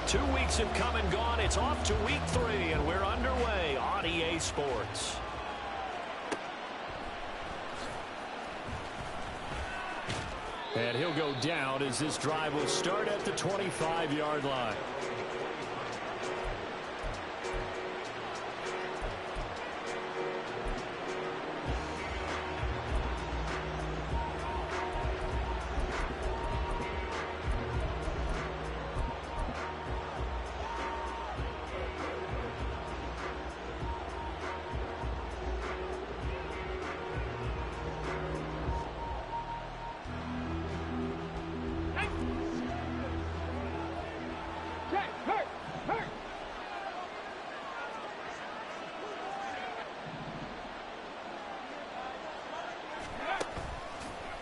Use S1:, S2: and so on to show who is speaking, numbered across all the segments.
S1: 2 weeks have come and gone. It's off to week 3, and we're underway on EA Sports. And he'll go down as this drive will start at the 25-yard line.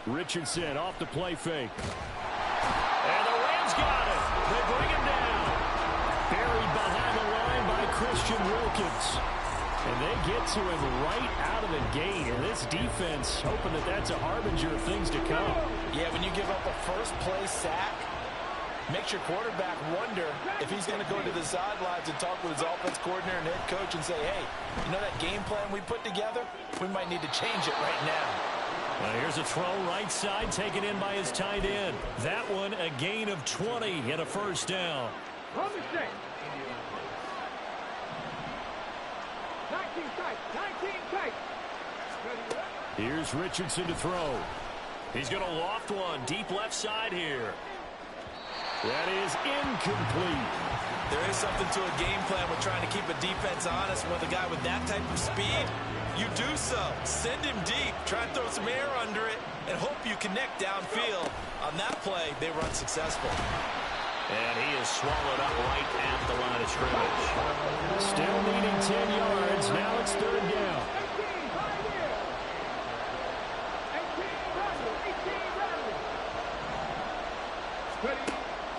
S1: Richardson off the play fake. And the Rams got it. They bring him down. Buried behind the line by Christian Wilkins. And they get to him right out of the gate. And this defense hoping that that's a harbinger of things to come.
S2: Yeah, when you give up a first-play sack, makes your quarterback wonder if he's going to go to the sidelines and talk with his offense coordinator and head coach and say, hey, you know that game plan we put together? We might need to change it right now.
S1: Here's a throw right side taken in by his tight end. That one a gain of 20 and a first down.
S3: 19 tight.
S1: Here's Richardson to throw. He's going to loft one deep left side here. That is incomplete.
S2: There is something to a game plan with trying to keep a defense honest with a guy with that type of speed. You do so. Send him deep. Try and throw some air under it and hope you connect downfield. On that play, they were unsuccessful.
S1: And he is swallowed up right at the line of scrimmage. Still needing 10 yards. Now it's third down.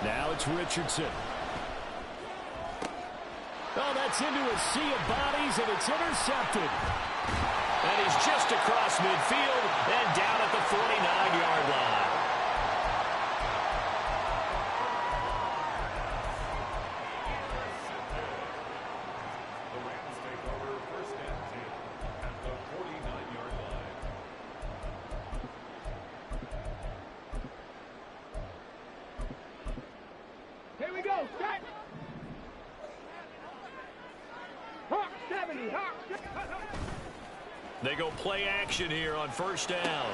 S1: Now it's Richardson. Oh, that's into a sea of bodies, and it's intercepted. And he's just across midfield and down at the 49-yard line.
S4: The Rams take over first and 10 at the 49-yard line.
S3: Here we go, set. Hawk 70, Hawk 70.
S1: They go play action here on first down.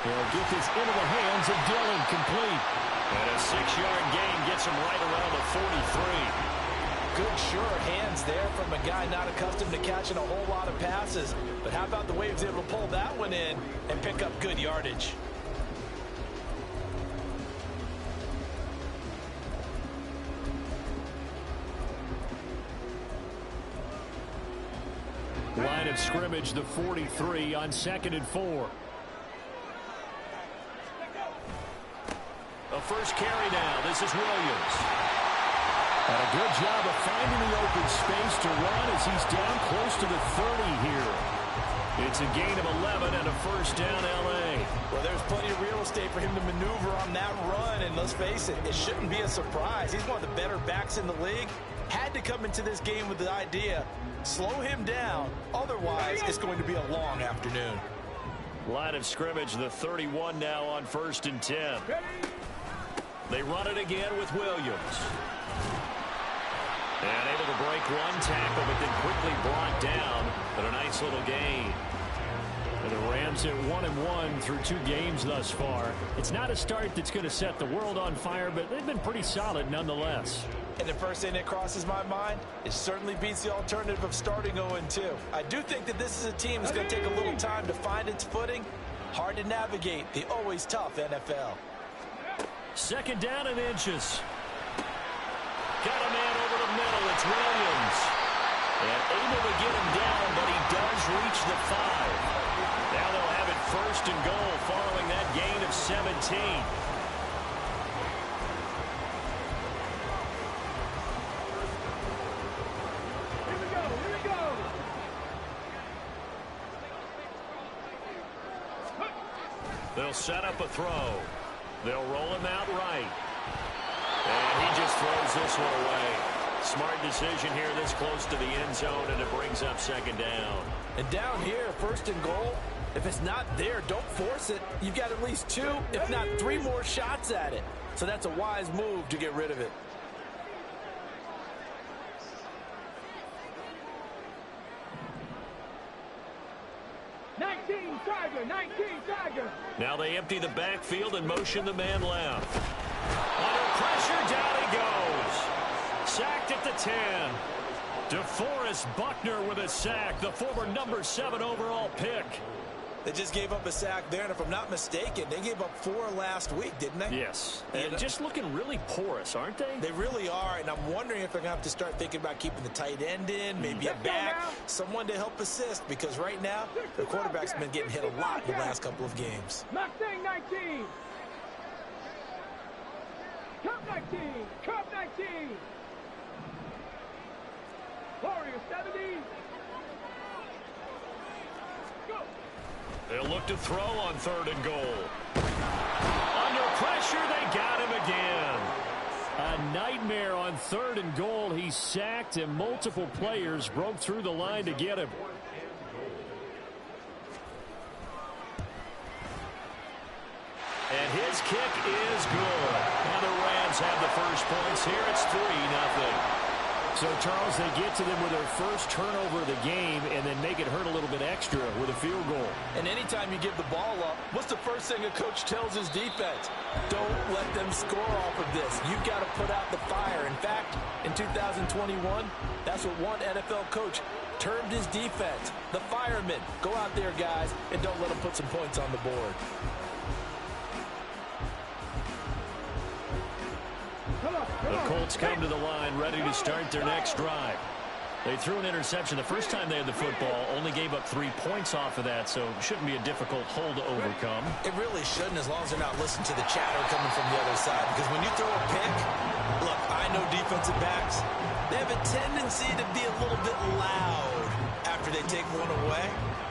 S1: They'll get this into the hands of Dillon, complete. And a 6-yard gain gets him right around the 43.
S2: Good, sure hands there from a guy not accustomed to catching a whole lot of passes. But how about the way he was able to pull that one in and pick up good yardage?
S1: Line of scrimmage, the 43 on 2nd and 4. A first carry now. This is Williams. And a good job of finding the open space to run as he's down close to the 30 here. It's a gain of 11 and a first down, L.A.
S2: Well, there's plenty of real estate for him to maneuver on that run. And let's face it, it shouldn't be a surprise. He's one of the better backs in the league. Had to come into this game with the idea, slow him down. Otherwise, it's going to be a long afternoon.
S1: Line of scrimmage, the 31 now on 1st and 10. They run it again with Williams. And able to break one tackle, but then quickly brought down. But a nice little gain. And the Rams at 1-1 through 2 games thus far. It's not a start that's going to set the world on fire, but they've been pretty solid nonetheless.
S2: And the first thing that crosses my mind, it certainly beats the alternative of starting 0-2. I do think that this is a team that's going to take a little time to find its footing. Hard to navigate the always tough NFL.
S1: 2nd down and inches. Got a man over the middle. It's Williams. And able to get him down, but he does reach the 5. Now they'll have it 1st and goal following that gain of 17. They'll set up a throw. They'll roll him out right. And he just throws this one away. Smart decision here this close to the end zone, and it brings up second down.
S2: And down here, first and goal, if it's not there, don't force it. You've got at least 2, if not 3 more shots at it. So that's a wise move to get rid of it.
S3: Tiger.
S1: Now they empty the backfield and motion the man left. Under pressure, down he goes. Sacked at the 10. DeForest Buckner with a sack, the former number 7 overall pick.
S2: They just gave up a sack there, and if I'm not mistaken, they gave up 4 last week, didn't they?
S1: Yes, and just looking really porous, aren't they?
S2: They really are, and I'm wondering if they're going to have to start thinking about keeping the tight end in, maybe a back, someone to help assist, because right now, the quarterback's been getting hit a lot in the last couple of games.
S3: Mustang 19. Cup 19. Cup 19. Warrior 70. Go.
S1: They'll look to throw on 3rd and goal. Under pressure, they got him again. A nightmare on 3rd and goal. He sacked, and multiple players broke through the line to get him. And his kick is good. And the Rams have the first points here. It's 3-0. So, Charles, they get to them with their first turnover of the game and then make it hurt a little bit extra with a field goal.
S2: And anytime you give the ball up, what's the first thing a coach tells his defense? Don't let them score off of this. You've got to put out the fire. In fact, in 2021, that's what one NFL coach termed his defense. The firemen. Go out there, guys, and don't let them put some points on the board.
S1: The Colts come to the line ready to start their next drive. They threw an interception the first time they had the football, only gave up 3 points off of that, so it shouldn't be a difficult hole to overcome.
S2: It really shouldn't, as long as they're not listening to the chatter coming from the other side. Because when you throw a pick, look, I know defensive backs, they have a tendency to be a little bit loud after they take one away.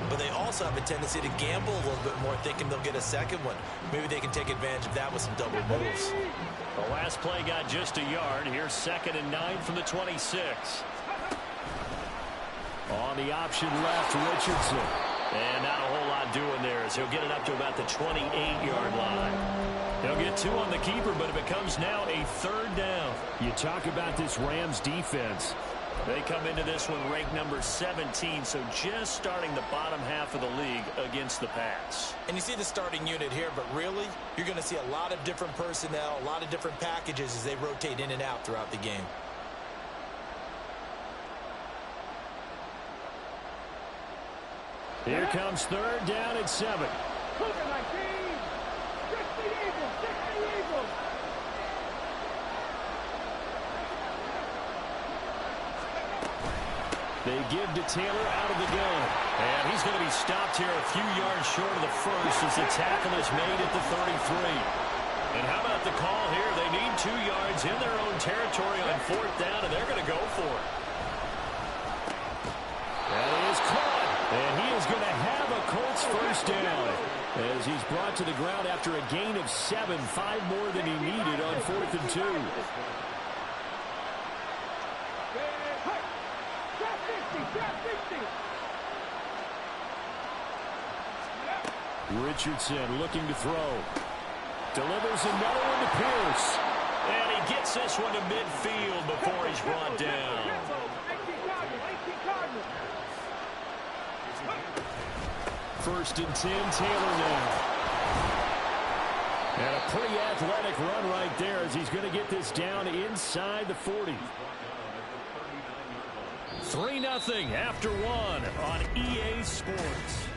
S2: But they also have a tendency to gamble a little bit more, thinking they'll get a second one. Maybe they can take advantage of that with some double moves.
S1: The last play got just a yard. Here's 2nd and 9 from the 26. On the option left, Richardson. And not a whole lot doing there as he'll get it up to about the 28-yard line. They'll get 2 on the keeper, but it becomes now a 3rd down. You talk about this Rams defense. They come into this one ranked number 17, so just starting the bottom half of the league against the pass.
S2: And you see the starting unit here, but really, you're going to see a lot of different personnel, a lot of different packages as they rotate in and out throughout the game.
S1: Here comes 3rd down at 7. They give to Taylor out of the gun. And he's going to be stopped here a few yards short of the first as the tackle is made at the 33. And how about the call here? They need 2 yards in their own territory on 4th down, and they're going to go for it. That is caught. And he is going to have a Colts first down as he's brought to the ground after a gain of 7, 5 more than he needed on 4th and 2. Richardson looking to throw. Delivers another one to Pierce. And he gets this one to midfield before he's brought down. 1st and 10, Taylor now. And a pretty athletic run right there as he's going to get this down inside the 40. 3-0 after 1 on EA Sports.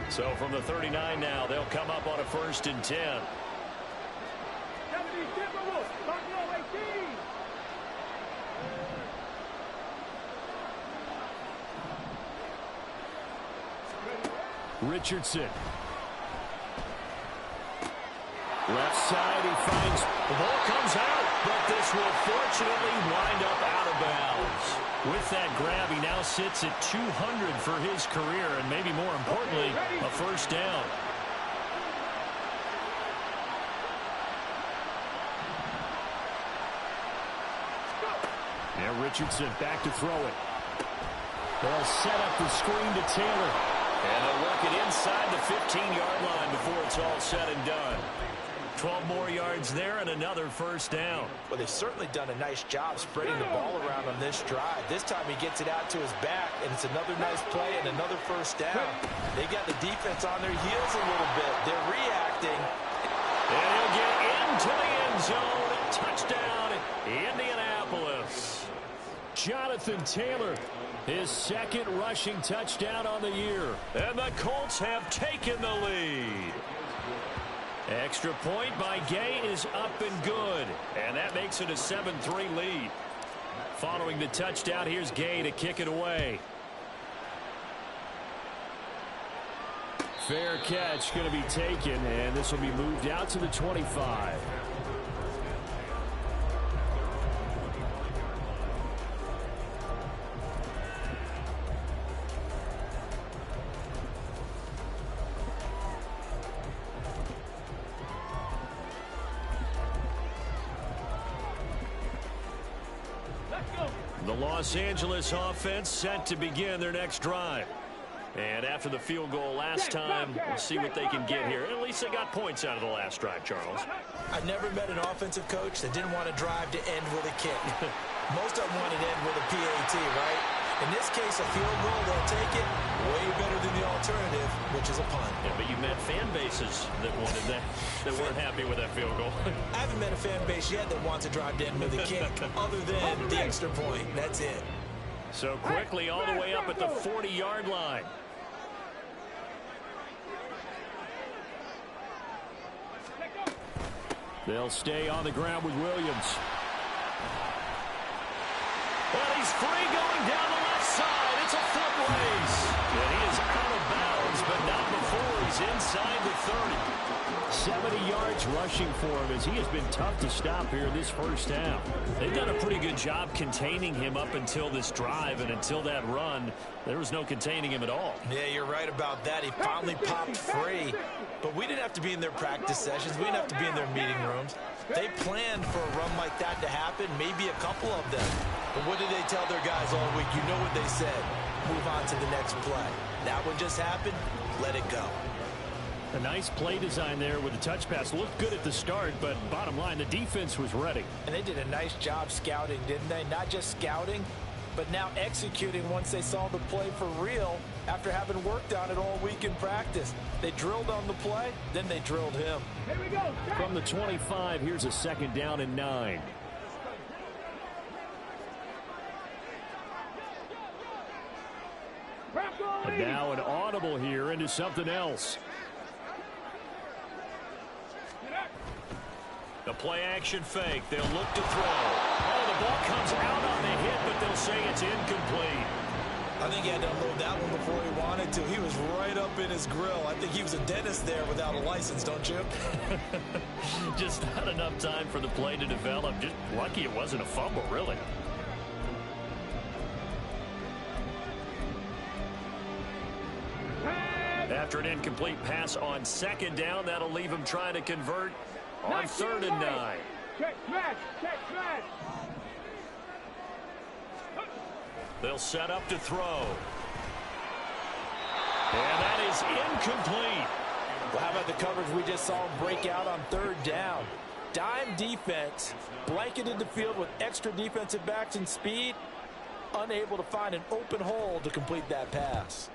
S1: So from the 39 now, they'll come up on a 1st and 10. Richardson. Left side, he finds, the ball comes out. but this will fortunately wind up out of bounds. With that grab, he now sits at 200 for his career, and maybe more importantly, a first down. Now Richardson back to throw it. They'll set up the screen to Taylor. And they'll work it inside the 15-yard line before it's all said and done. 12 more yards there and another first down.
S2: Well, they've certainly done a nice job spreading the ball around on this drive. This time he gets it out to his back, and it's another nice play and another first down. They got the defense on their heels a little bit. They're reacting.
S1: And he'll get into the end zone. Touchdown, Indianapolis. Jonathan Taylor, his second rushing touchdown on the year. And the Colts have taken the lead. Extra point by Gay is up and good. And that makes it a 7-3 lead. Following the touchdown, here's Gay to kick it away. Fair catch going to be taken, and this will be moved out to the 25. The Los Angeles offense set to begin their next drive. And after the field goal last time, we'll see what they can get here. At least they got points out of the last drive, Charles.
S2: I've never met an offensive coach that didn't want to drive to end with a kick. Most of them want to end with a PAT, right? In this case, a field goal, they'll take it way better than the alternative, which is a punt.
S1: Yeah, but you met fan bases that wanted that, that weren't happy with that field goal.
S2: I haven't met a fan base yet that wants to drive to end with a kick, other than the extra point. That's it.
S1: So quickly all the way up at the 40-yard line. They'll stay on the ground with Williams. Well, he's free going down the left side. It's a foot race. And he is out of bounds, but not before he's inside the 30. 70 yards rushing for him as he has been tough to stop here in this first half. They've done a pretty good job containing him up until this drive, and until that run, there was no containing him at all.
S2: Yeah, you're right about that. He finally popped free. But we didn't have to be in their practice sessions. We didn't have to be in their meeting rooms. They planned for a run like that to happen, maybe a couple of them. But what did they tell their guys all week? You know what they said. Move on to the next play. That one just happened. Let it go.
S1: A nice play design there with the touch pass. Looked good at the start, but bottom line, the defense was ready.
S2: And they did a nice job scouting, didn't they? Not just scouting, but now executing once they saw the play for real after having worked on it all week in practice. They drilled on the play, then they drilled him.
S3: Here we go.
S1: From the 25, here's a second down and 9. And now an audible here into something else. The play action fake. They'll look to throw. Oh, the ball comes out on the hit, but they'll say it's incomplete.
S2: I think he had to unload that one before he wanted to. He was right up in his grill. I think he was a dentist there without a license, don't you?
S1: Just not enough time for the play to develop. Just lucky it wasn't a fumble, really. After an incomplete pass on second down, that'll leave him trying to convert on 3rd and 9.
S3: Check smash. Check smash.
S1: They'll set up to throw. And that is incomplete.
S2: Well, how about the coverage we just saw him break out on 3rd down? Dime defense, blanketed the field with extra defensive backs and speed, unable to find an open hole to complete that pass.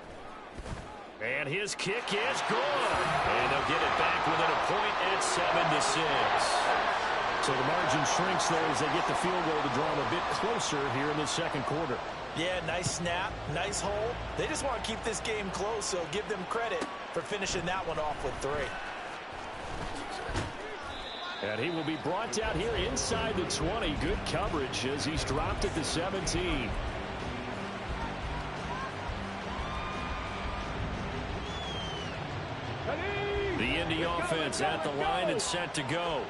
S1: And his kick is good. And they'll get it back within a point at 7-6. So the margin shrinks there as they get the field goal to draw them a bit closer here in the second quarter.
S2: Yeah, nice snap, nice hole. They just want to keep this game close, so give them credit for finishing that one off with 3.
S1: And he will be brought down here inside the 20. Good coverage as he's dropped at the 17. The Indy offense at the line and set to go.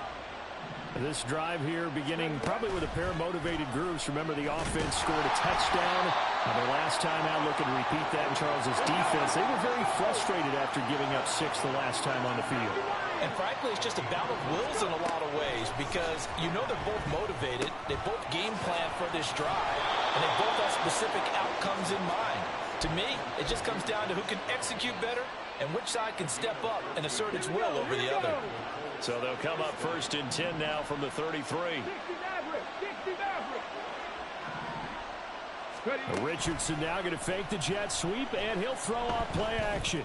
S1: This drive here beginning probably with a pair of motivated groups. Remember, the offense scored a touchdown. The last time out, looking to repeat that in Charles's defense. They were very frustrated after giving up 6 the last time on the field.
S2: And frankly, it's just a battle of wills in a lot of ways because you know they're both motivated. They both game plan for this drive, and they both have specific outcomes in mind. To me, it just comes down to who can execute better and which side can step up and assert its will over the other.
S1: So they'll come up 1st and 10 now from the 33. Richardson now going to fake the jet sweep, and he'll throw off play action.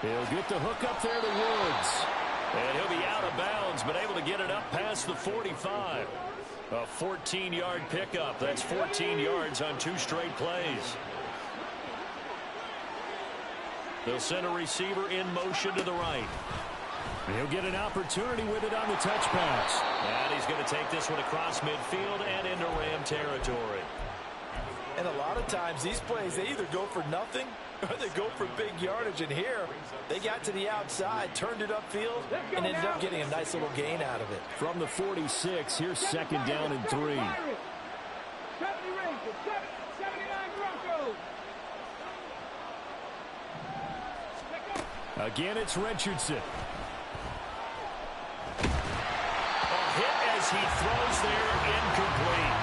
S1: He'll get the hook up there to Woods. And he'll be out of bounds, but able to get it up past the 45. A 14-yard pickup. That's 14 yards on 2 straight plays. They'll send a receiver in motion to the right. He'll get an opportunity with it on the touch pass. And he's going to take this one across midfield and into Ram territory.
S2: And a lot of times these plays, they either go for nothing or they go for big yardage. And here, they got to the outside, turned it upfield, and ended up getting a nice little gain out of it.
S1: From the 46, here's 2nd down and 3. Again, it's Richardson. Hit as he throws there, incomplete.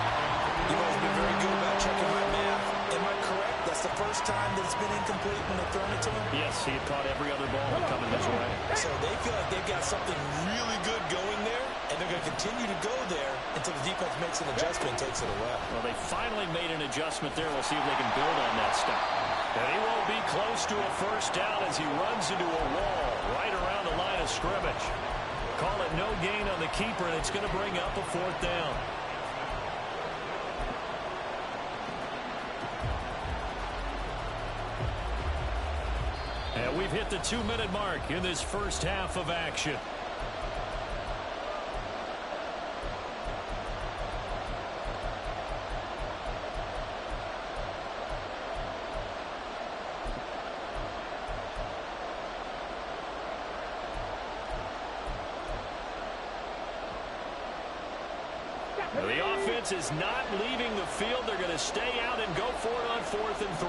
S2: You guys have been very good about checking my math. Am I correct? That's the first time that it's been incomplete when they've thrown it to him?
S1: Yes, he had caught every other ball coming his way.
S2: So they feel like they've got something really good going there, and they're going to continue to go there until the defense makes an adjustment and takes it away.
S1: Well, they finally made an adjustment there. We'll see if they can build on that stuff. And he won't be close to a 1st down as he runs into a wall right around the line of scrimmage. Call it no gain on the keeper, and it's going to bring up a 4th down. And we've hit the 2-minute mark in this first half of action. The offense is not leaving the field. They're going to stay out and go for it on 4th and 3.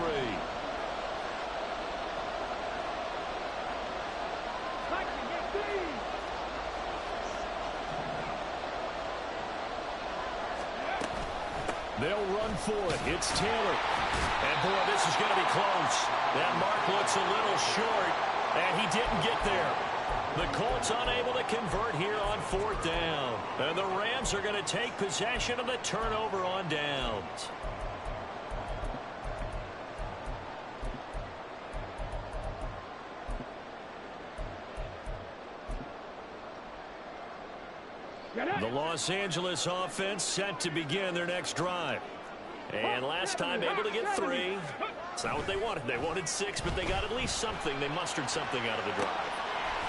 S1: They'll run for it. It's Taylor. And, boy, this is going to be close. That mark looks a little short, and he didn't get there. The Colts unable to convert here on 4th down. And the Rams are going to take possession of the turnover on downs. The Los Angeles offense set to begin their next drive. And last time able to get 3. It's not what they wanted. They wanted 6, but they got at least something. They mustered something out of the drive.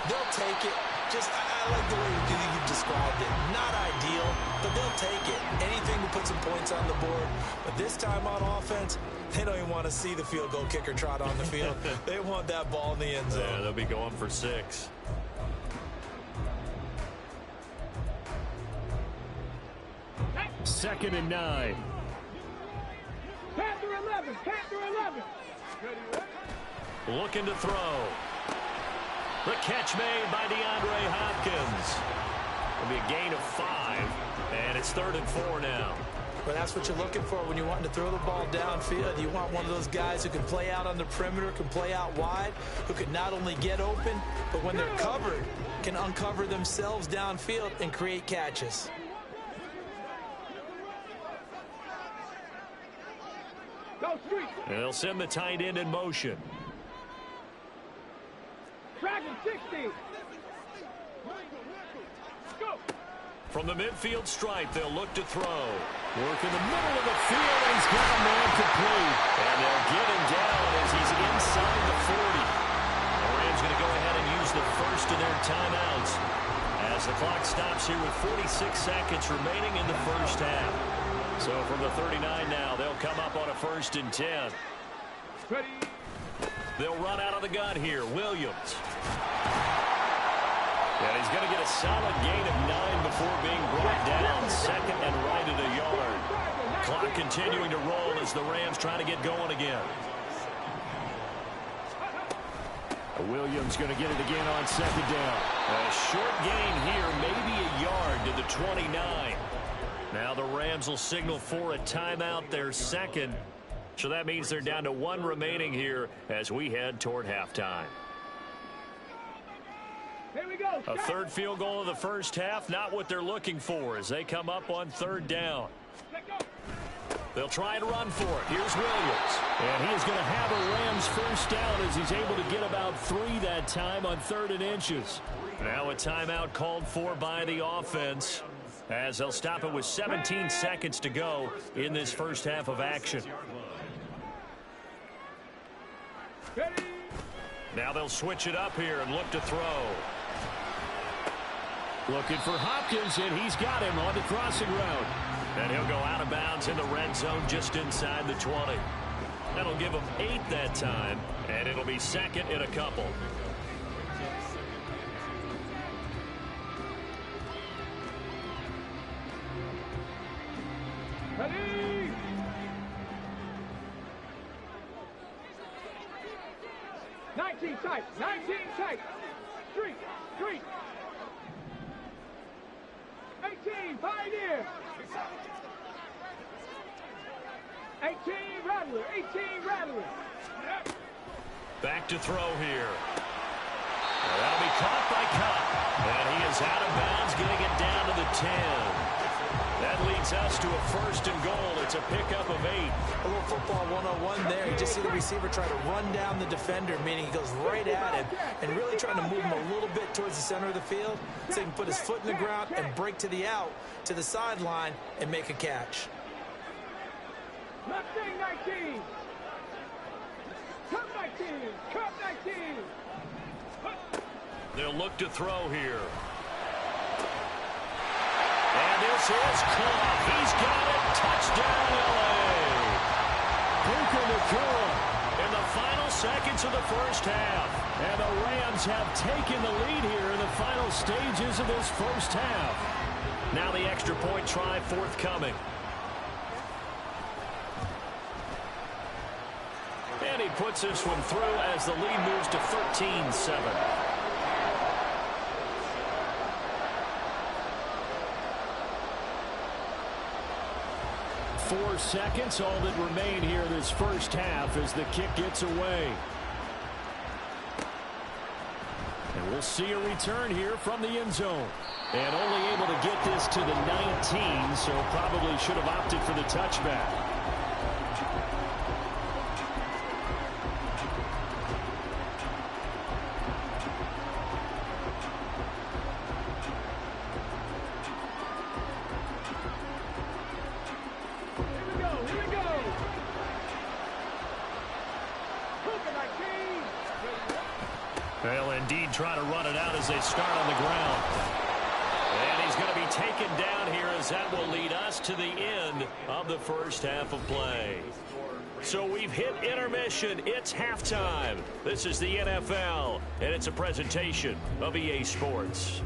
S2: They'll take it. I like the way you described it. Not ideal, but they'll take it. Anything to put some points on the board. But this time on offense, they don't even want to see the field goal kicker trot on the field. They want that ball in the end zone.
S1: Yeah, they'll be going for 6. Second and 9.
S3: Panther 11. Panther 11.
S1: Looking to throw. The catch made by DeAndre Hopkins. It'll be a gain of 5, and it's 3rd and 4 now.
S2: But that's what you're looking for when you're wanting to throw the ball downfield. You want one of those guys who can play out on the perimeter, can play out wide, who can not only get open, but when they're covered, can uncover themselves downfield and create catches.
S1: And they'll send the tight end in motion.
S3: Dragon 60. Go.
S1: From the midfield stripe, they'll look to throw. Work in the middle of the field, and he's got a man complete. And they'll get him down as he's inside the 40. The Rams going to go ahead and use the first of their timeouts as the clock stops here with 46 seconds remaining in the first half. So from the 39 now, they'll come up on a 1st and 10. They'll run out of the gun here. Williams. And he's going to get a solid gain of 9 before being brought down. Second and right at a yard. Clock continuing to roll as the Rams try to get going again. Williams going to get it again on second down. A short gain here, maybe a yard to the 29. Now the Rams will signal for a timeout, their second. So that means they're down to 1 remaining here as we head toward halftime.
S3: Here we go.
S1: A third field goal of the first half, not what they're looking for as they come up on third down. They'll try and run for it. Here's Williams. And he is going to have a Rams first down as he's able to get about 3 that time on 3rd and inches. Now a timeout called for by the offense as they'll stop it with 17 seconds to go in this first half of action. Now they'll switch it up here and look to throw. Looking for Hopkins, and he's got him on the crossing route. And he'll go out of bounds in the red zone just inside the 20. That'll give him 8 that time, and it'll be second in a couple.
S3: Ready? Nineteen tight. 19 tight. Street. 18, Pioneer. 18, Rattler. 18, Rattler.
S1: Back to throw here. That'll be caught by Cup. And he is out of bounds, getting it down to the 10. That leads us to a first and goal. It's a pickup of 8.
S2: A little football 101 there. You just see the receiver try to run down the defender, meaning he goes right at him and really trying to move him a little bit towards the center of the field so he can put his foot in the ground and break to the out, to the sideline, and make a catch.
S3: Left wing 19. Cup 19. Cup 19.
S1: They'll look to throw here. And this is caught. He's got it. Touchdown, L.A. Puka Nacua in the final seconds of the first half. And the Rams have taken the lead here in the final stages of this first half. Now the extra point try forthcoming. And he puts this one through as the lead moves to 13-7. 4 seconds, all that remain here this first half as the kick gets away. And we'll see a return here from the end zone. And only able to get this to the 19, so probably should have opted for the touchback. They'll indeed try to run it out as they start on the ground. And he's going to be taken down here as that will lead us to the end of the first half of play. So we've hit intermission. It's halftime. This is the NFL, and it's a presentation of EA Sports.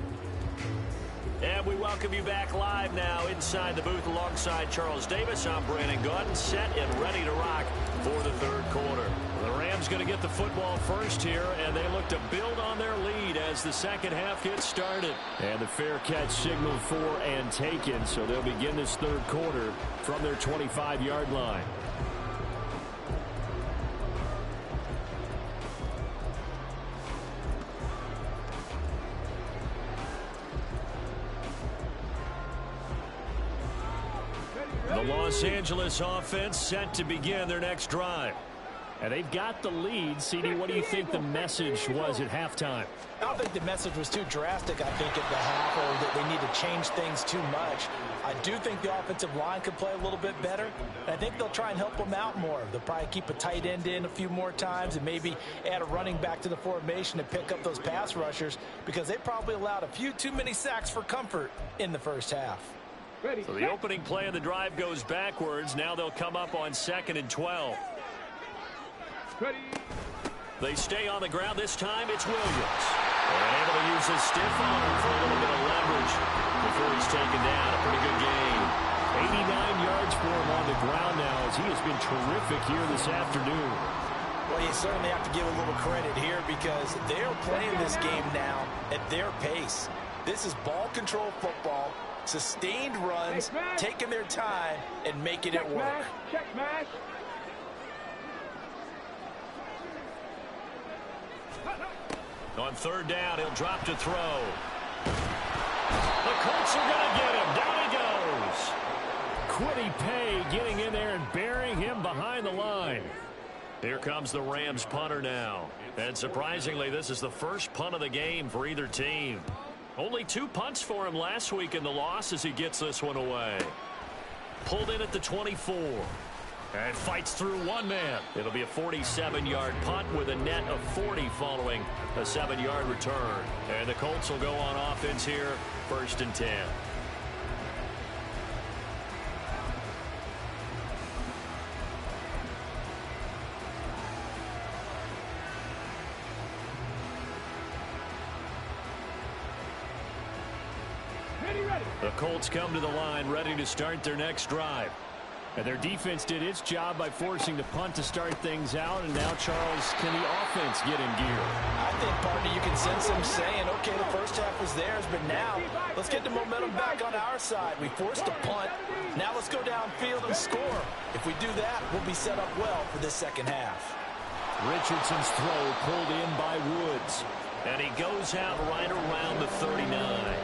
S1: And we welcome you back live now inside the booth alongside Charles Davis. I'm Brandon Gordon, set and ready to rock for the third quarter. The Rams going to get the football first here, and they look to build on their lead as the second half gets started. And the fair catch signaled for and taken, so they'll begin this third quarter from their 25-yard line. The Los Angeles offense set to begin their next drive. And they've got the lead. CD, what do you think the message was at halftime?
S2: I don't think the message was too drastic, I think, at the half, or that they need to change things too much. I do think the offensive line could play a little bit better. And I think they'll try and help them out more. They'll probably keep a tight end in a few more times and maybe add a running back to the formation to pick up those pass rushers, because they probably allowed a few too many sacks for comfort in the first half.
S1: So the opening play of the drive goes backwards. Now they'll come up on 2nd and 12.
S3: Ready.
S1: They stay on the ground. This time it's Williams. And able to use his stiff arm for a little bit of leverage before he's taken down. A pretty good game. 89 yards for him on the ground now as he has been terrific here this afternoon.
S2: Well, you certainly have to give a little credit here because they're playing this game now at their pace. This is ball control football, sustained runs, taking their time and making it work.
S3: Check mash.
S1: On third down, he'll drop to throw. The Colts are going to get him. Down he goes. Quiddy Pay getting in there and burying him behind the line. Here comes the Rams punter now. And surprisingly, this is the first punt of the game for either team. Only 2 punts for him last week in the loss as he gets this one away. Pulled in at the 24. And fights through one man. It'll be a 47-yard punt with a net of 40 following a 7-yard return. And the Colts will go on offense here, 1st and 10. The Colts come to the line ready to start their next drive. And their defense did its job by forcing the punt to start things out. And now, Charles, can the offense get in gear?
S2: I think, partner, you can sense them saying, okay, the first half was theirs, but now let's get the momentum back on our side. We forced a punt. Now let's go downfield and score. If we do that, we'll be set up well for this second half.
S1: Richardson's throw pulled in by Woods. And he goes out right around the 39.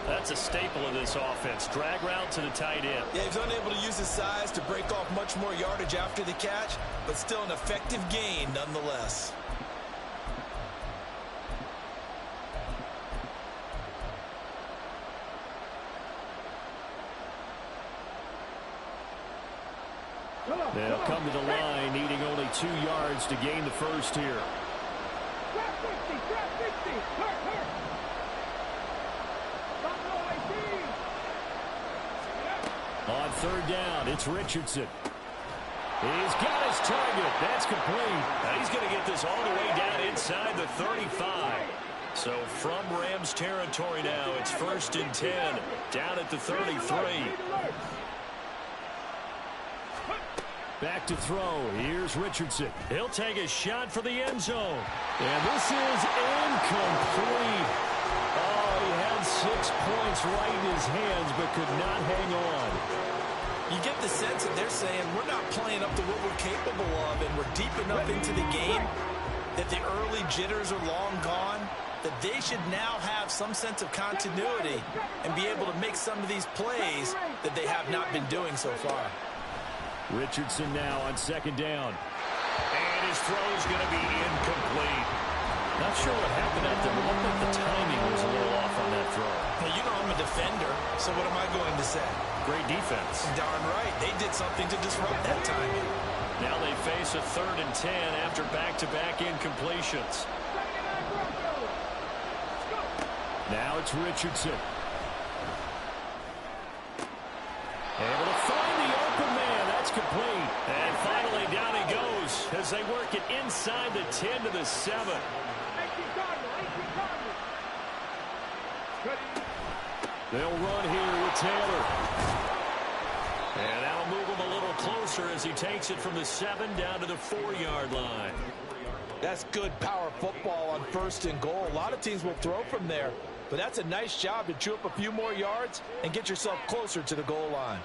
S1: That's a staple of this offense. Drag route to the tight end.
S2: Yeah, he's unable to use his size to break off much more yardage after the catch, but still an effective gain nonetheless.
S1: They'll come to the line, needing only 2 yards to gain the first here.
S3: Trap 60, hurt.
S1: On third down, it's Richardson. He's got his target. That's complete. Now he's going to get this all the way down inside the 35. So from Rams territory now, it's 1st and 10, down at the 33. Back to throw. Here's Richardson. He'll take a shot for the end zone. And this is incomplete. Oh, he had 6 points right in his hands, but could not hang on.
S2: You get the sense that they're saying we're not playing up to what we're capable of, and we're deep enough into the game that the early jitters are long gone, that they should now have some sense of continuity and be able to make some of these plays that they have not been doing so far.
S1: Richardson now on 2nd down. And his throw's going to be incomplete. Not sure what happened out there, but looked like the timing was a little off on that throw.
S2: Hey, you know I'm a defender, so what am I going to say?
S1: Great defense.
S2: Darn right. They did something to disrupt that timing.
S1: Now they face a 3rd and 10 after back-to-back incompletions. Now it's Richardson. Able to find the open man. That's complete. And finally down he goes as they work it inside the 10 to the 7. They'll run here with Taylor. And that'll move him a little closer as he takes it from the 7 down to the 4-yard line.
S2: That's good power football on 1st and goal. A lot of teams will throw from there, but that's a nice job to chew up a few more yards and get yourself closer to the goal line.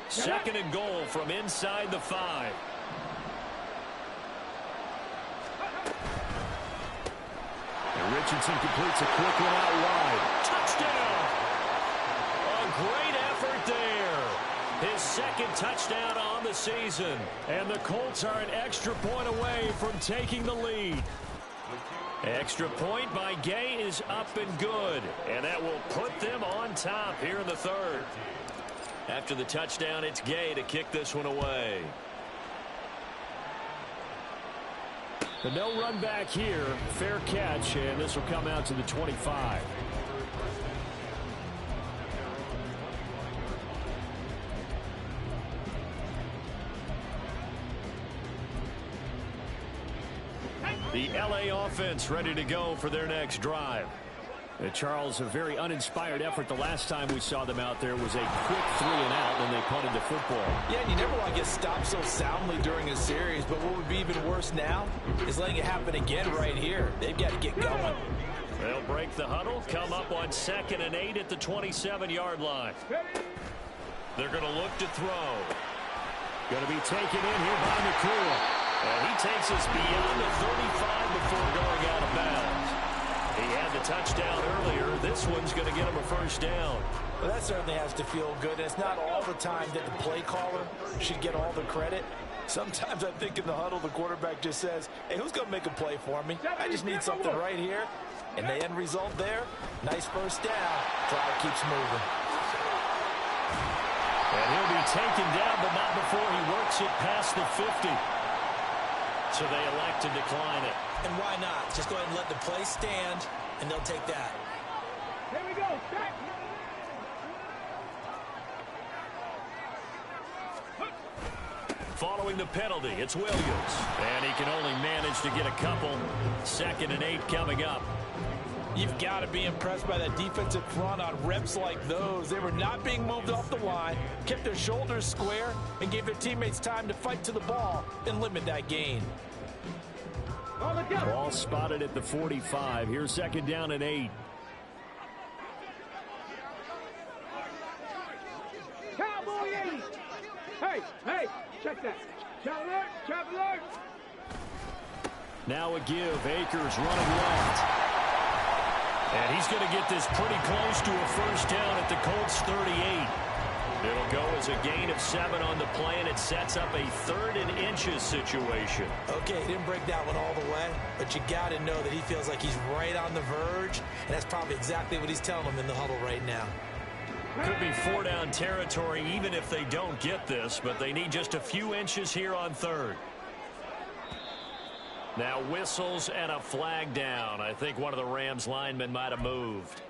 S1: 2nd and goal from inside the 5. And Richardson completes a quick one out wide. Touchdown! A great effort there. His 2nd touchdown on the season. And the Colts are an extra point away from taking the lead. Extra point by Gay is up and good. And that will put them on top here in the 3rd. After the touchdown, it's Gay to kick this one away. The no run back here. Fair catch, and this will come out to the 25. The LA offense ready to go for their next drive. Charles, a very uninspired effort the last time we saw them out there was a quick 3-and-out when they punted the football.
S2: Yeah, and you never want to get stopped so soundly during a series, but what would be even worse now is letting it happen again right here. They've got to get going.
S1: They'll break the huddle, come up on 2nd and 8 at the 27-yard line. They're going to look to throw. Going to be taken in here by McCool. And he takes us beyond the 35 before going out of bounds. He had the touchdown earlier. This one's going to get him a first down.
S2: Well, that certainly has to feel good. It's not all the time that the play caller should get all the credit. Sometimes I think in the huddle, the quarterback just says, hey, who's going to make a play for me? I just need something right here. And the end result there, nice first down. Drive keeps moving.
S1: And he'll be taken down, but not before he works it past the 50. So they elect to decline it.
S2: And why not? Just go ahead and let the play stand, and they'll take that.
S3: Here we go. Back.
S1: Following the penalty, it's Williams. And he can only manage to get a couple. 2nd and 8 coming up.
S2: You've got to be impressed by that defensive front on reps like those. They were not being moved off the line, kept their shoulders square, and gave their teammates time to fight to the ball and limit that gain.
S1: Ball spotted at the 45. Here's 2nd down and 8.
S3: Cowboy 80. Hey, check that. Traveler.
S1: Now a give. Akers running left. And he's going to get this pretty close to a first down at the Colts 38. It'll go as a gain of 7 on the play, and it sets up a 3rd and inches situation.
S2: Okay, he didn't break that one all the way, but you got to know that he feels like he's right on the verge, and that's probably exactly what he's telling them in the huddle right now.
S1: Could be 4-down territory even if they don't get this, but they need just a few inches here on 3rd. Now whistles and a flag down. I think one of the Rams linemen might have moved.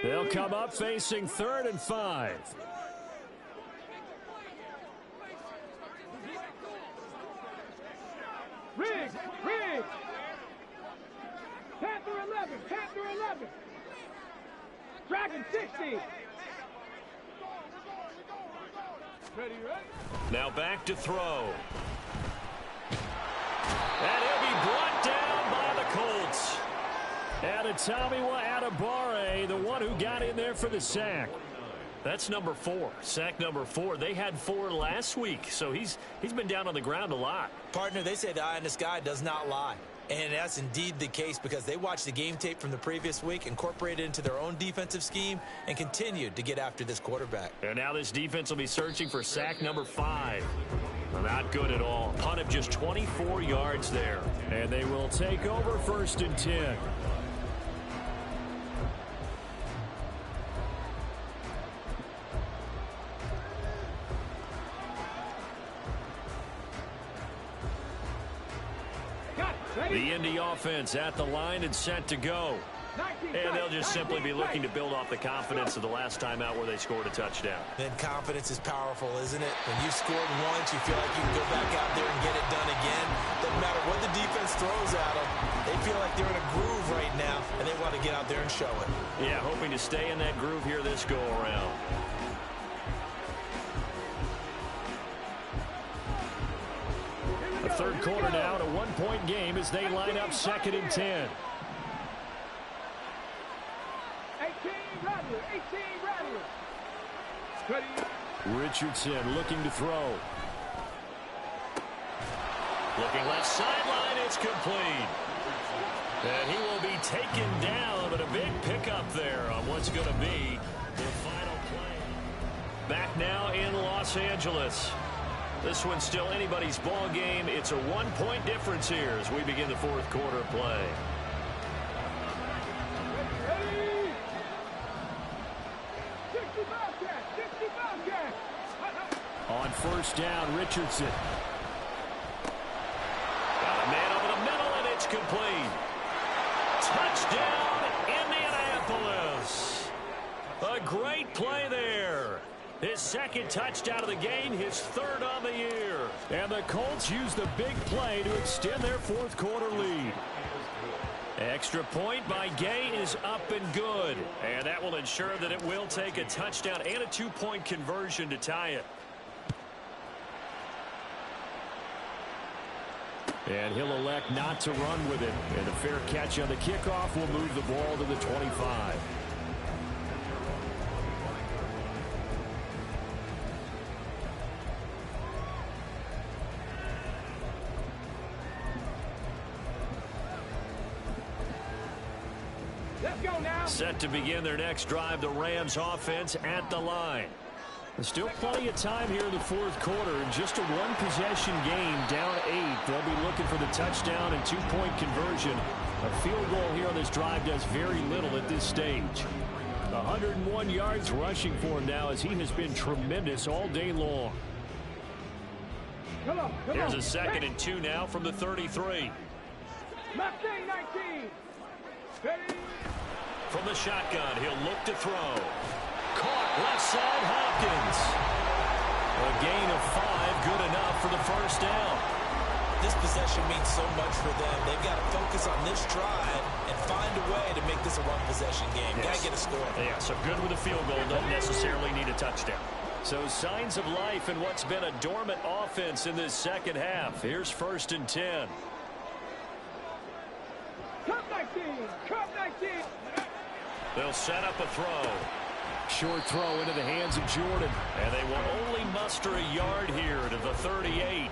S1: They'll come up facing 3rd and 5.
S3: Riggs. Panther 11. Dragon 60. Ready?
S1: Now back to throw. And he'll be brought down by the Colts. Adetomiwa Adebawore, the one who got in there for the sack. That's number 4. Sack number 4. They had 4 last week, so he's been down on the ground a lot.
S2: Partner, they say the eye in the sky does not lie. And that's indeed the case because they watched the game tape from the previous week, incorporated it into their own defensive scheme, and continued to get after this quarterback.
S1: And now this defense will be searching for sack number 5. Not good at all. Punt of just 24 yards there. And they will take over 1st and 10. The Indy offense at the line and set to go. And they'll just simply be looking to build off the confidence of the last time out where they scored a touchdown.
S2: Then confidence is powerful, isn't it? When you scored once, you feel like you can go back out there and get it done again. Doesn't matter what the defense throws at them. They feel like they're in a groove right now, and they want to get out there and show it.
S1: Yeah, hoping to stay in that groove here this go-around. The 3rd quarter now, a 1-point game as they line up 2nd and 10.
S3: 18 Rattler.
S1: Richardson looking to throw. Looking left sideline, it's complete. And he will be taken down, but a big pickup there on what's going to be the final play. Back now in Los Angeles. This one's still anybody's ball game. It's a 1-point difference here as we begin the 4th quarter play.
S3: Ready. 65 gas.
S1: On 1st down, Richardson. complete. Touchdown, Indianapolis. A great play there. His second touchdown of the game, his third on the year. And the Colts use the big play to extend their fourth quarter lead. Extra point by Gay is up and good. And that will ensure that it will take a touchdown and a 2-point conversion to tie it. And he'll elect not to run with it. And a fair catch on the kickoff will move the ball to the 25.
S3: Let's go now.
S1: Set to begin their next drive, the Rams offense at the line. There's still plenty of time here in the fourth quarter. In just a one-possession game, down 8. They'll be looking for the touchdown and 2-point conversion. A field goal here on this drive does very little at this stage. 101 yards rushing for him now as he has been tremendous all day long.
S3: Come on.
S1: Here's a 2nd and 2 now from the 33.
S3: Mustang 19. Ready.
S1: From the shotgun, he'll look to throw. Caught left side, Hopkins. A gain of 5, good enough for the first down.
S2: This possession means so much for them. They've got to focus on this drive and find a way to make this a one-possession game.
S1: Yes.
S2: Got to get a score.
S1: Yeah, so good with a field goal. Don't necessarily need a touchdown. So signs of life in what's been a dormant offense in this second half. Here's 1st and 10.
S3: Cup 19. Cup 19.
S1: They'll set up a throw. Short throw into the hands of Jordan. And they will only muster a yard here to the 38.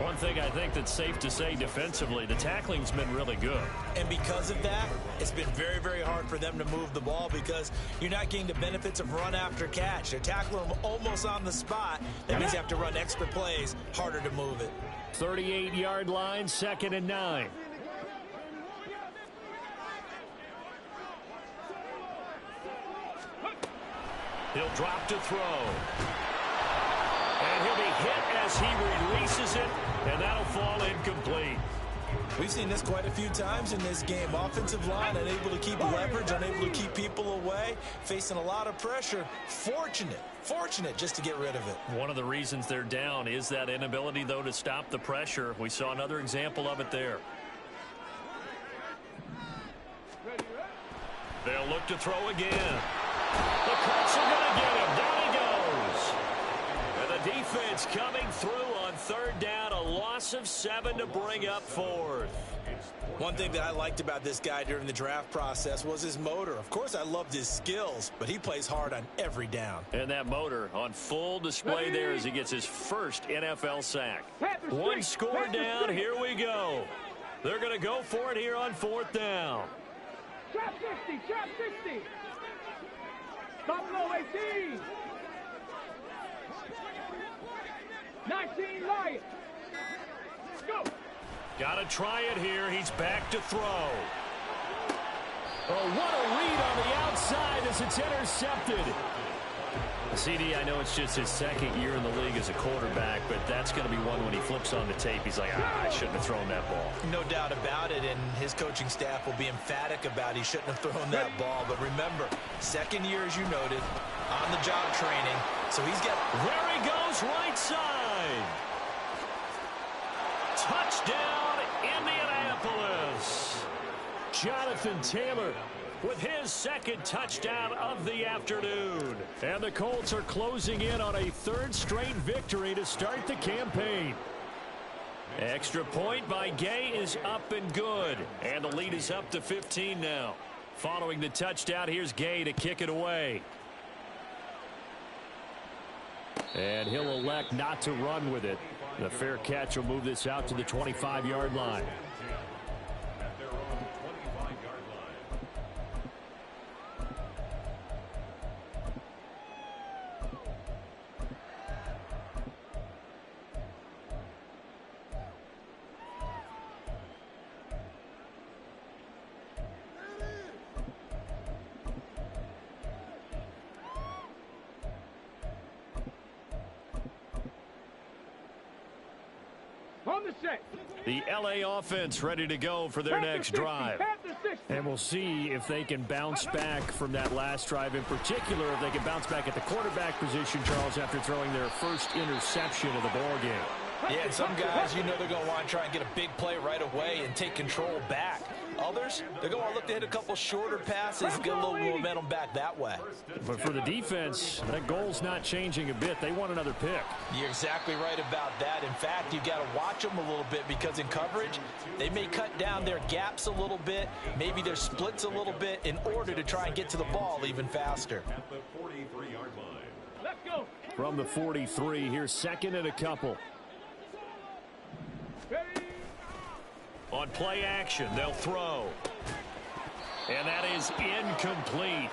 S1: One thing I think that's safe to say defensively, the tackling's been really good.
S2: And because of that, it's been very, very hard for them to move the ball because you're not getting the benefits of run after catch. They're tackling them almost on the spot. That means you have to run extra plays, harder to move it.
S1: 38-yard line, 2nd and 9. He'll drop to throw. And he'll be hit as he releases it, and that'll fall incomplete.
S2: We've seen this quite a few times in this game. Offensive line unable to keep leverage, unable to keep people away, facing a lot of pressure. Fortunate just to get rid of it.
S1: One of the reasons they're down is that inability, though, to stop the pressure. We saw another example of it there. They'll look to throw again. The Colts are going to get him. Down he goes. And the defense coming through on 3rd down. A loss of 7 to bring up 4th.
S2: One thing that I liked about this guy during the draft process was his motor. Of course, I loved his skills, but he plays hard on every down.
S1: And that motor on full display there as he gets his first NFL sack. One score down. Here we go. They're going to go for it here on 4th down.
S3: Trap 60. Trap 60. Buffalo 18. 19 Lions. Go.
S1: Got to try it here. He's back to throw. Oh, what a read on the outside as it's intercepted. CD, I know it's just his 2nd year in the league as a quarterback, but that's going to be one when he flips on the tape. He's like, I shouldn't have thrown that ball.
S2: No doubt about it, and his coaching staff will be emphatic about he shouldn't have thrown that ball. But remember, 2nd year, as you noted, on-the-job training. So he's got...
S1: There he goes, right side. Touchdown, Indianapolis. Jonathan Taylor with his 2nd touchdown of the afternoon. And the Colts are closing in on a 3rd straight victory to start the campaign. Extra point by Gay is up and good. And the lead is up to 15 now. Following the touchdown, here's Gay to kick it away. And he'll elect not to run with it. The fair catch will move this out to the 25-yard line.
S3: On the set.
S1: The LA offense ready to go for their next drive. And we'll see if they can bounce back from that last drive, in particular if they can bounce back at the quarterback position, Charles, after throwing their first interception of the ball game.
S2: Yeah, and some guys, you know, they're going to want to try and get a big play right away and take control back. Others, they're going to look to hit a couple shorter passes, get a little momentum back that way.
S1: But for the defense, that goal's not changing a bit. They want another pick.
S2: You're exactly right about that. In fact, you got to watch them a little bit because in coverage, they may cut down their gaps a little bit, maybe their splits a little bit in order to try and get to the ball even faster.
S4: At the 43-yard line.
S3: Let's go.
S1: From the 43, here's second and a couple. On play action, they'll throw. And that is incomplete.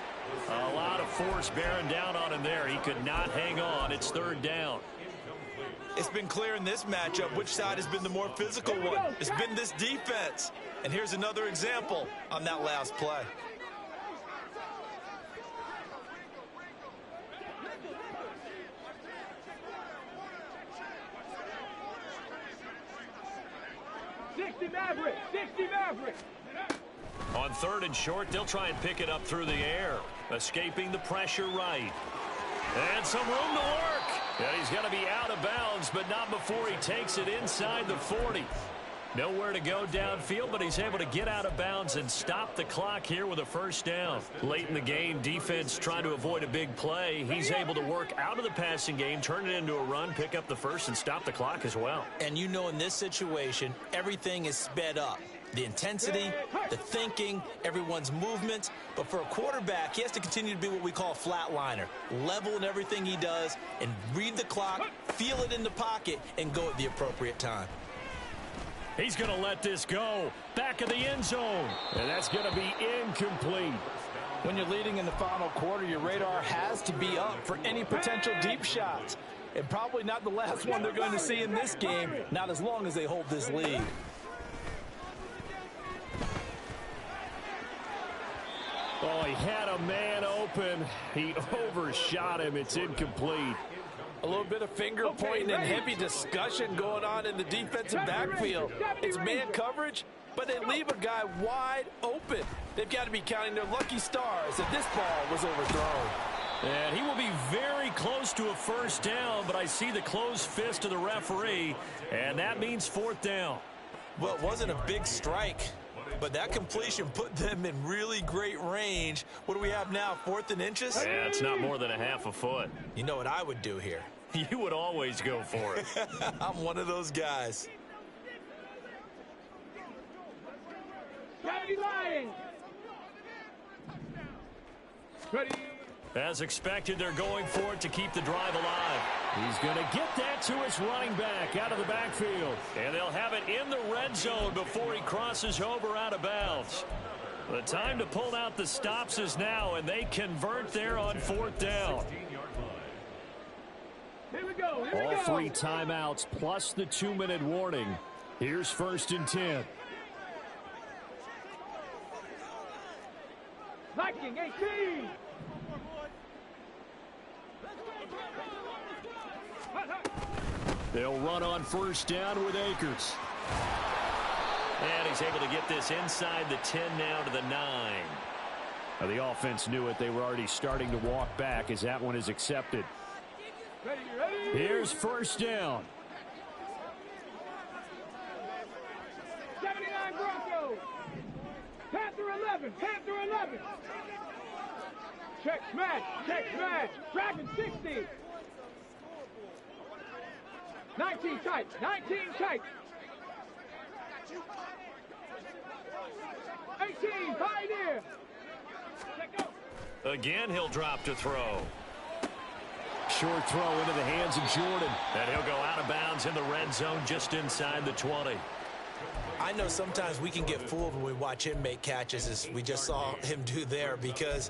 S1: A lot of force bearing down on him there. He could not hang on. It's third down.
S2: It's been clear in this matchup which side has been the more physical one. It's been this defense. And here's another example on that last play.
S3: Maverick, 60 Maverick.
S1: On third and short, they'll try and pick it up through the air, escaping the pressure right. And some room to work. And he's going to be out of bounds, but not before he takes it inside the 40. Nowhere to go downfield, but he's able to get out of bounds and stop the clock here with a first down. Late in the game, defense trying to avoid a big play. He's able to work out of the passing game, turn it into a run, pick up the first, and stop the clock as well.
S2: And you know in this situation, everything is sped up. The intensity, the thinking, everyone's movements. But for a quarterback, he has to continue to be what we call a flatliner. Level in everything he does and read the clock, feel it in the pocket, and go at the appropriate time.
S1: He's going to let this go. Back of the end zone. And that's going to be incomplete.
S2: When you're leading in the final quarter, your radar has to be up for any potential deep shots. And probably not the last one they're going to see in this game, not as long as they hold this lead.
S1: Oh, he had a man open. He overshot him. It's incomplete.
S2: A little bit of finger pointing and heavy discussion going on in the defensive backfield. It's man coverage, but they leave a guy wide open. They've got to be counting their lucky stars that this ball was overthrown.
S1: And he will be very close to a first down, but I see the closed fist of the referee, and that means fourth down.
S2: Well, it wasn't a big strike, but that completion put them in really great range. What do we have now, 4th and inches?
S1: Yeah, it's not more than a half a foot.
S2: You know what I would do here?
S1: You would always go for it.
S2: I'm one of those guys.
S3: Ready.
S1: As expected, they're going for it to keep the drive alive. He's going to get that to his running back out of the backfield. And they'll have it in the red zone before he crosses over out of bounds. The time to pull out the stops is now, and they convert there on fourth down.
S3: Here we go.
S1: All three timeouts plus the 2-minute warning. Here's 1st and 10.
S3: Viking 18.
S1: They'll run on first down with Akers. And he's able to get this inside the 10 now to the 9. Now the offense knew it. They were already starting to walk back as that one is accepted.
S3: Ready.
S1: Here's first down.
S3: 79 Broncos. Panther 11. Check smash. Dragon 60. 19 tight. 18 Pioneer.
S1: Again, he'll drop to throw. Short throw into the hands of Jordan. And he'll go out of bounds in the red zone just inside the 20.
S2: I know sometimes we can get fooled when we watch him make catches, as we just saw him do there, because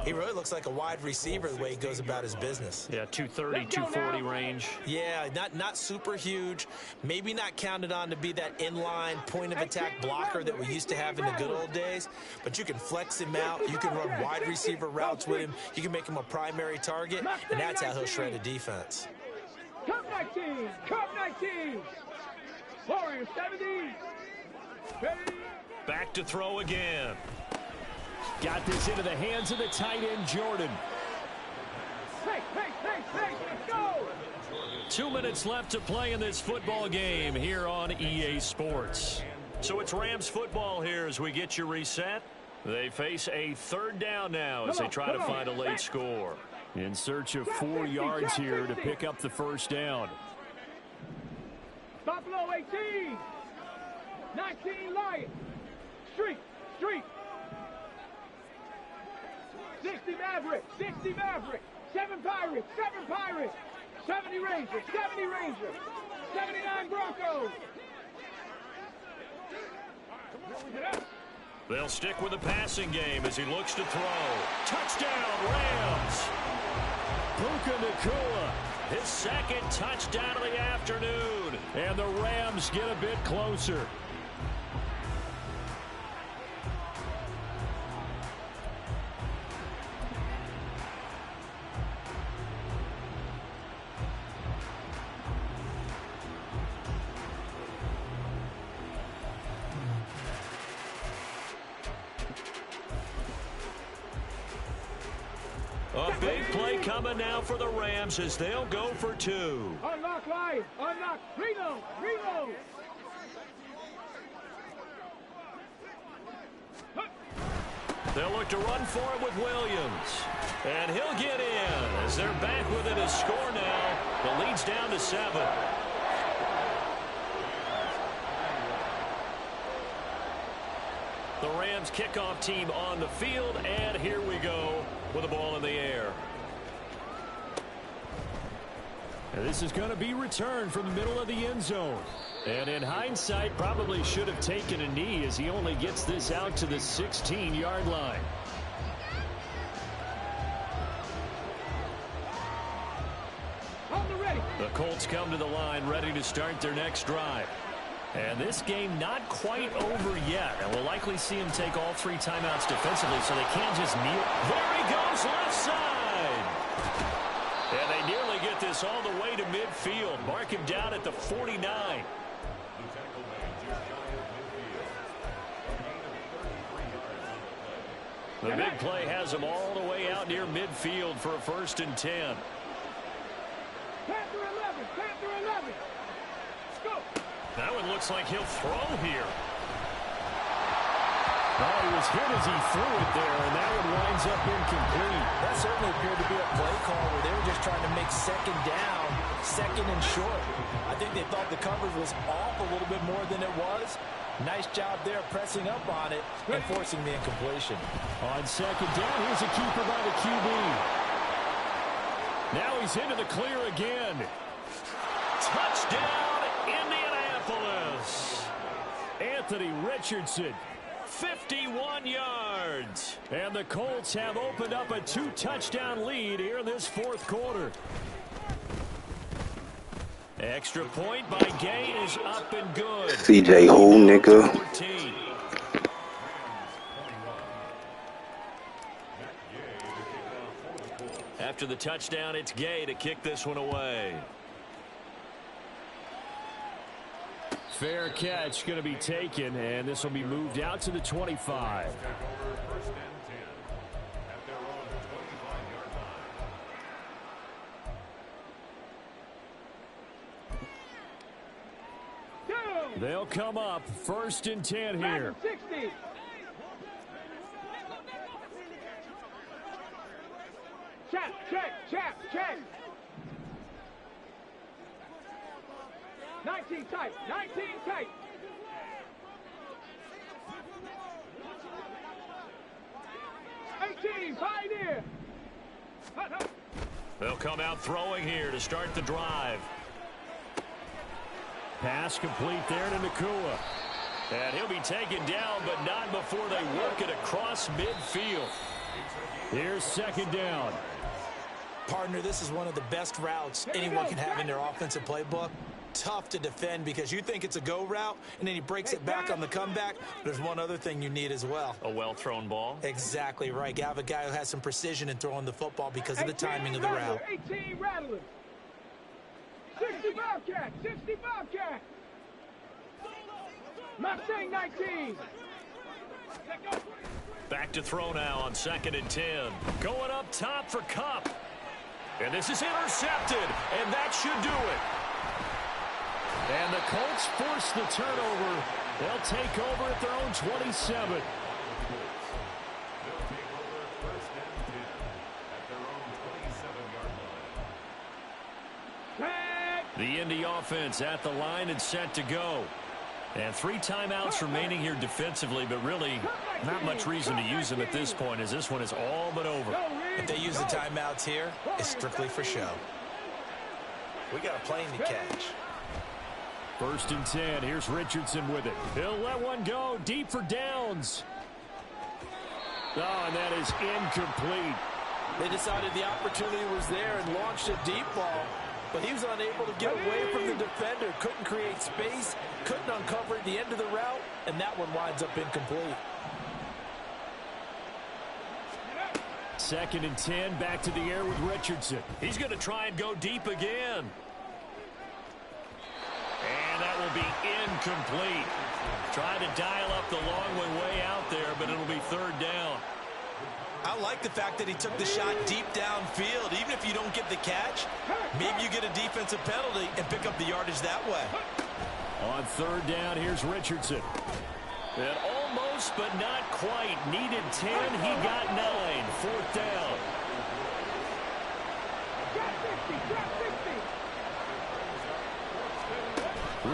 S2: he really looks like a wide receiver the way he goes about his business.
S1: Yeah, 230, 240 range.
S2: Yeah, not super huge. Maybe not counted on to be that inline point-of-attack blocker that we used to have in the good old days. But you can flex him out. You can run wide receiver routes with him. You can make him a primary target, and that's how he'll shred a defense.
S3: Cup 19. Warriors 70. Ready.
S1: Back to throw again. Got this into the hands of the tight end, Jordan.
S3: Hey, let's go.
S1: 2 minutes left to play in this football game here on EA Sports. So it's Rams football here as we get you reset. They face a third down now as they try to find a late score. In search of 4 yards here to pick up the first down.
S3: Buffalo 18. 19 Lions. Street. 60 Maverick. 7 Pirates. 70 Rangers. 79 Broncos.
S1: They'll stick with the passing game as he looks to throw. Touchdown, Rams! Puka Nacua, his second touchdown of the afternoon. And the Rams get a bit closer. A big play coming now for the Rams as they'll go for 2.
S3: Unlock line. Unlock. Reload.
S1: They'll look to run for it with Williams. And he'll get in as they're back within a score now. The lead's down to 7. The Rams kickoff team on the field, and here we go with the ball in the air. And this is going to be returned from the middle of the end zone. And in hindsight, probably should have taken a knee as he only gets this out to the 16-yard line. The Colts come to the line ready to start their next drive. And this game not quite over yet. And we'll likely see him take all 3 timeouts defensively so they can't just kneel. There he goes, left side. And they nearly get this all the way to midfield. Mark him down at the 49. The big play has him all the way out near midfield for a 1st and 10.
S3: Panther 11. Go.
S1: That one looks like he'll throw here. Oh, he was hit as he threw it there, and that one winds up incomplete.
S2: That certainly appeared to be a play call where they were just trying to make second down, second and short. I think they thought the coverage was off a little bit more than it was. Nice job there pressing up on it and forcing the incompletion.
S1: On second down, here's a keeper by the QB. Now he's into the clear again. Touchdown, Indianapolis. Anthony Richardson, 51 yards. And the Colts have opened up a 2-touchdown lead here in this 4th quarter. Extra point by Gay is up and good.
S5: CJ Hole, nigga.
S1: 14. After the touchdown, it's Gay to kick this one away. Fair catch going to be taken, and this will be moved out to the 25. They'll come up 1st and 10 here.
S3: 60. Check. 19 tight. 18, Pioneer.
S1: They'll come out throwing here to start the drive. Pass complete there to Nacua. And he'll be taken down, but not before they work it across midfield. Here's 2nd down.
S2: Partner, this is one of the best routes anyone can have in their offensive playbook. Tough to defend because you think it's a go route, and then he breaks it back on the comeback. There's one other thing you need as well.
S1: A well-thrown ball.
S2: Exactly right. You have a guy who has some precision in throwing the football because of the timing of the route.
S3: 18 Rattlers. 60 Bobcat. Mustang 19.
S1: Back to throw now on 2nd and 10. Going up top for Cup. And this is intercepted, and that should do it. And the Colts force the turnover. They'll take over at their own 27.
S4: They'll take over 1st and 10 at their own 27-yard line.
S1: The Indy offense at the line and set to go. And 3 timeouts remaining here defensively, but really not much reason to use them at this point, as this one is all but over.
S2: If they use the timeouts here, it's strictly for show. We got a plane to catch.
S1: 1st and 10. Here's Richardson with it. He'll let one go deep for downs. Oh, and that is incomplete.
S2: They decided the opportunity was there and launched a deep ball, but he was unable to get away from the defender. Couldn't create space, couldn't uncover at the end of the route, and that one winds up incomplete.
S1: 2nd and 10. Back to the air with Richardson. He's going to try and go deep again. And that will be incomplete. Trying to dial up the long way out there, but it'll be 3rd down.
S2: I like the fact that he took the shot deep downfield. Even if you don't get the catch, maybe you get a defensive penalty and pick up the yardage that way.
S1: On 3rd down, here's Richardson. And almost, but not quite. Needed 10. He got 9. 4th down.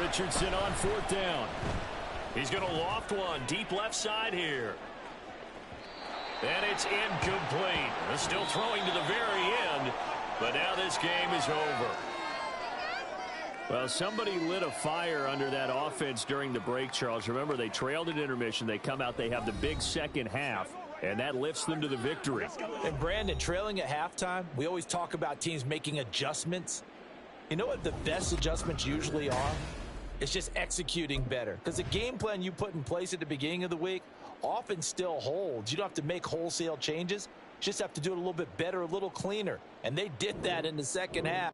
S1: Richardson on 4th down. He's going to loft one deep left side here. And it's incomplete. They're still throwing to the very end, but now this game is over. Well, somebody lit a fire under that offense during the break, Charles. Remember, they trailed at intermission. They come out, they have the big second half, and that lifts them to the victory.
S2: And Brandon, trailing at halftime, we always talk about teams making adjustments. You know what the best adjustments usually are? It's just executing better. Because the game plan you put in place at the beginning of the week often still holds. You don't have to make wholesale changes. You just have to do it a little bit better, a little cleaner. And they did that in the second half.